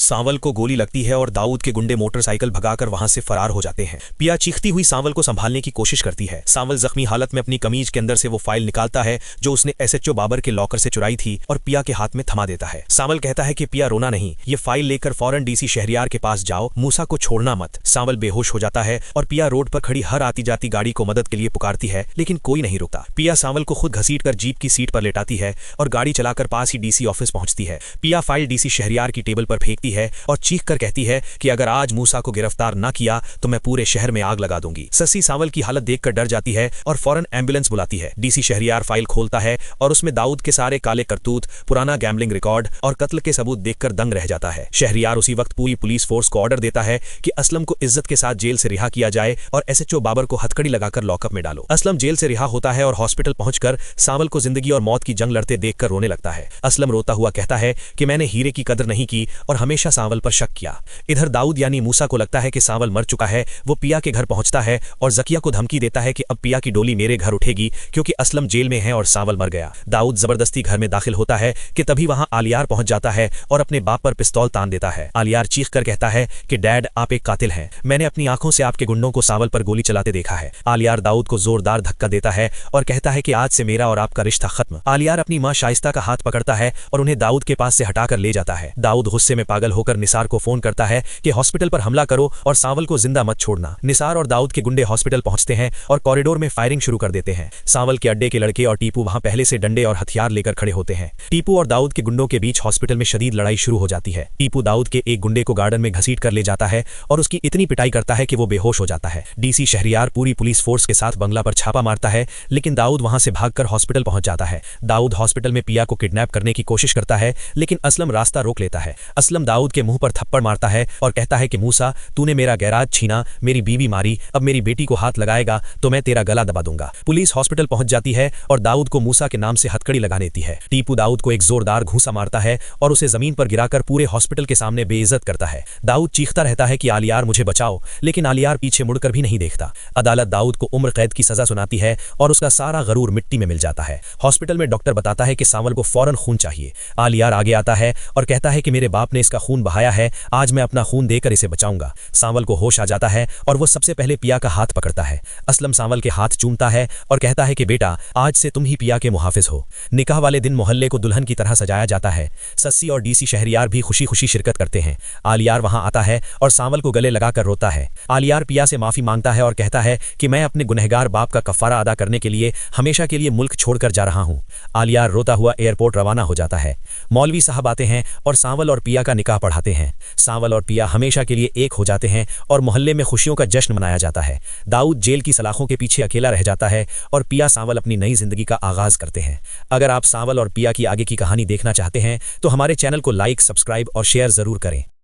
सांवल को गोली लगती है और दाऊद के गुंडे मोटरसाइकिल भगाकर वहां से फरार हो जाते हैं। पिया चीखती हुई सांवल को संभालने की कोशिश करती है। सांवल जख्मी हालत में अपनी कमीज के अंदर से वो फाइल निकालता है जो उसने एसएचओ बाबर के लॉकर से चुराई थी और पिया के हाथ में थमा देता है। सांवल कहता है कि पिया रोना नहीं, ये फाइल लेकर फौरन डीसी शहरियार के पास जाओ, मूसा को छोड़ना मत। सांवल बेहोश हो जाता है और पिया रोड पर खड़ी हर आती जाती गाड़ी को मदद के लिए पुकारती है, लेकिन कोई नहीं रुकता। पिया सांवल को खुद घसीटकर जीप की सीट पर लेटाती है और गाड़ी चलाकर पास ही डीसी ऑफिस पहुंचती है। पिया फाइल डीसी शहरियार की टेबल पर फेंकती है और चीख कर कहती है कि अगर आज मूसा को गिरफ्तार न किया तो मैं पूरे शहर में आग लगा दूंगी। सस्सी सांवल की हालत देखकर डर जाती है और फौरन एम्बुलेंस बुलाती है। डीसी शहरियार फाइल खोलता है और उसमें दाऊद के सारे काले करतूत, पुराना गैम्बलिंग रिकॉर्ड और कत्ल के सबूत देखकर दंग रह जाता है। शहरियार उसी वक्त पूरी पुलिस फोर्स को ऑर्डर देता है कि असलम को इज्जत के साथ जेल से रिहा किया जाए और एसएचओ बाबर को हथकड़ी लगाकर लॉकअप में डालो। असलम जेल से रिहा होता है और हॉस्पिटल पहुंचकर सांवल को जिंदगी और मौत की जंग लड़ते देखकर रोने लगता है। असलम रोता हुआ कहता है कि मैंने हीरे की कदर नहीं की और हमेशा सांवल पर शक किया। इधर दाऊद यानी मूसा को लगता है कि सांवल मर चुका है। वो पिया के घर पहुंचता है और जकिया को धमकी देता है कि अब पिया की डोली मेरे घर उठेगी क्योंकि असलम जेल में है और सांवल मर गया। दाऊद जबरदस्ती घर में दाखिल होता है कि तभी वहां आलियार पहुंच जाता है और अपने बाप पर पिस्तौल तान देता है। आलियार चीख कर कहता है कि डैड, आप एक कातिल हैं, मैंने अपनी आंखों से आपके गुंडों को सांवल पर गोली चलाते देखा है। आलियार दाऊद को जोरदार धक्का देता है और कहता है कि आज से मेरा और आपका रिश्ता खत्म। आलियार अपनी मां शाइस्ता का हाथ पकड़ता है और उन्हें दाऊद के पास से हटाकर ले जाता है। दाऊद गुस्से में पागल होकर निसार को फोन करता है कि हॉस्पिटल पर हमला करो और सांवल को जिंदा मत छोड़ना। निसार और दाऊद के गुंडे हॉस्पिटल पहुंचते हैं और कॉरिडोर में फायरिंग शुरू कर देते हैं। सांवल के अड्डे के लड़के और टीपू वहां पहले से डंडे और हथियार लेकर खड़े होते हैं। टीपू और दाऊद के गुंडों के बीच हॉस्पिटल में शदीद लड़ाई शुरू हो जाती है। टीपू दाऊद के एक गुंडे को गार्डन में घसीट कर ले जाता है और उसकी इतनी पिटाई करता है कि वो बेहोश हो जाता है। डीसी शहरियार पूरी पुलिस फोर्स के साथ बंगला पर छापा मारता है, लेकिन दाऊद वहां से भागकर हॉस्पिटल पहुंच जाता है। दाऊद हॉस्पिटल में पिया को किडनैप करने की कोशिश करता है, लेकिन असलम रास्ता रोक लेता है। असलम दाऊद के मुंह पर थप्पड़ मारता है और कहता है कि मूसा, तूने मेरा गैराज छीना, मेरी बीवी मारी, अब मेरी बेटी को हाथ लगाएगा तो मैं तेरा गला दबा दूंगा। पुलिस हॉस्पिटल पहुंच जाती है और दाऊद को मूसा के नाम से हथकड़ी लगा देती है। टीपू दाऊद को एक जोरदार घूंसा मारता है और उसे जमीन पर गिराकर पूरे हॉस्पिटल के सामने बेइज्जत करता है। दाऊद चीखता रहता है कि आलियार मुझे बचाओ, लेकिन आलियार पीछे मुड़कर भी नहीं देखता। अदालत दाऊद को उम्र कैद की सजा सुनाती है और उसका सारा गरूर मिट्टी में मिल जाता है। हॉस्पिटल में डॉक्टर बताता है कि सांवल को फौरन खून चाहिए। आलियार आगे आता है और कहता है कि मेरे बाप ने इसका खून बहाया है, आज मैं अपना खून देकर इसे बचाऊंगा। सांवल को होश आ जाता है और वो सबसे पहले पिया का हाथ पकड़ता है। असलम सांवल के हाथ चूमता है और कहता है कि बेटा, आज से तुम ही पिया के मुहाफिज हो। निकाह वाले दिन मोहल्ले को दुल्हन की तरह सजाया जाता है। सस्सी और डीसी शहरियार भी खुशी खुशी शिरकत करते हैं। आलियार वहां आता है और सांवल को गले लगाकर रोता है। आलियार पिया से माफी मांगता है और कहता है कि मैं अपने गुनहगार बाप का कफारा अदा करने के लिए हमेशा के लिए मुल्क छोड़कर जा रहा हूं। आलियार रोता हुआ एयरपोर्ट रवाना हो जाता है। मौलवी साहब आते हैं और सांवल और पिया का निकाह पढ़ाते हैं। सांवल और पिया हमेशा के लिए एक हो जाते हैं और मोहल्ले में खुशियों का जश्न मनाया जाता है। दाऊद जेल की सलाखों के पीछे अकेला रह जाता है और पिया सांवल अपनी नई जिंदगी का आगाज करते हैं। अगर आप सांवल और पिया की आगे की कहानी देखना चाहते हैं तो हमारे चैनल को लाइक, सब्सक्राइब और शेयर जरूर करें।